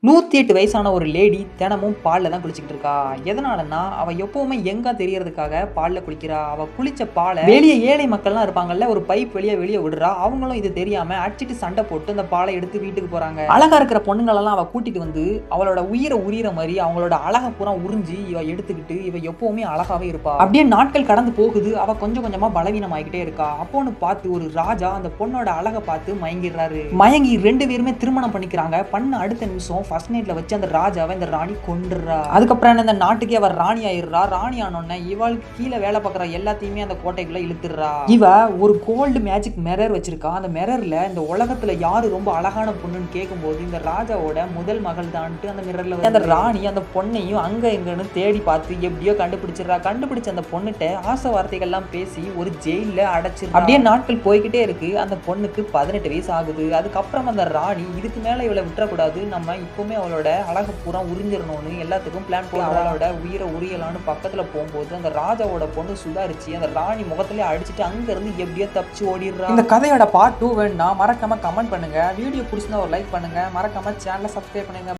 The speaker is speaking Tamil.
108 வயசான ஒரு லேடி தினமும் பால்ல தான் குளிச்சுக்கிட்டு இருக்கா. எதனாலன்னா, அவ எப்பவுமே யங்கா தெரியறதுக்காக பால்ல குளிக்கிறா. அவ குளிச்ச பால வெளிய ஏழை மக்கள்லாம் இருப்பாங்கல்ல, ஒரு பைப் வெளிய விடுறா. அவங்களும் இது தெரியாம அடிச்சிட்டு சண்டை போட்டு அந்த பாலை எடுத்து வீட்டுக்கு போறாங்க. அழகா இருக்கிற பொண்ணுங்களெல்லாம் அவ கூட்டிட்டு வந்து அவளோட உயிரை உரியிற மாதிரி அவங்களோட அழகை பூரா உறிஞ்சி இவ எடுத்துக்கிட்டு இவ எப்பவுமே அழகாவே இருப்பா. அப்படியே நாட்கள் கடந்து போகுது. அவ கொஞ்சம் கொஞ்சமா பலவீனம் ஆகிக்கிட்டே இருக்கா. அப்போன்னு பார்த்து ஒரு ராஜா அந்த பொண்ணோட அழகை பார்த்து மயங்கிடுறாரு. மயங்கி 2 பேருமே திருமணம் பண்ணிக்கிறாங்க. பண்ண அடுத்த நிமிஷம் ஃபர்ஸ்ட் நைட்ல வச்சு அந்த ராஜாவை இந்த ராணி கொன்றுறா. அதுக்கப்புறம் இந்த நாட்டுக்கே அவர் ராணி ஆயிடுறா. ராணி ஆனோடனே இவளுக்கு கீழே வேலை பார்க்குற எல்லாத்தையுமே அந்த கோட்டைக்குள்ள இழுத்துடுறா. இவ ஒரு கோல்டு மேஜிக் மிரர் வச்சிருக்கா. அந்த மிரர்ல இந்த உலகத்துல யாரு ரொம்ப அழகான பொண்ணுன்னு கேட்கும்போது இந்த ராஜாவோட முதல் மகள் தான்ட்டு அந்த மிரர்ல அந்த ராணி அந்த பொண்ணையும் அங்க எங்கன்னு தேடி பார்த்து எப்படியோ கண்டுபிடிச்சிடறா. கண்டுபிடிச்ச அந்த பொண்ணுகிட்ட ஆசை வார்த்தைகள்லாம் பேசி ஒரு ஜெயில அடைச்சிரு. அப்படியே நாட்கள் போய்கிட்டே இருக்கு. அந்த பொண்ணுக்கு 18 வயசு ஆகுது. அதுக்கப்புறம் அந்த ராணி இதுக்கு மேல இவளை விட்டுறக்கூடாது, நம்ம இப்பவுமே அவளோட அழகை பூரா உறிஞ்சிடணும்னு எல்லாத்துக்கும் பிளான் போட்டு அவளோட உயிரை உரியலான்னு பக்கத்துல போகும்போது அந்த ராஜாவோட பொண்ணு சுதாரிச்சு அந்த ராணி முகத்திலே அடிச்சுட்டு அங்க இருந்து எப்படியோ தப்பிச்சு ஓடிடுறா. இந்த கதையோட பார்ட் 2 வேணும்னா மறக்காம கமெண்ட் பண்ணுங்க. வீடியோ பிடிச்சிருந்தா ஒரு லைக் பண்ணுங்க. மறக்காம சேனலை சப்ஸ்கிரைப் பண்ணுங்க.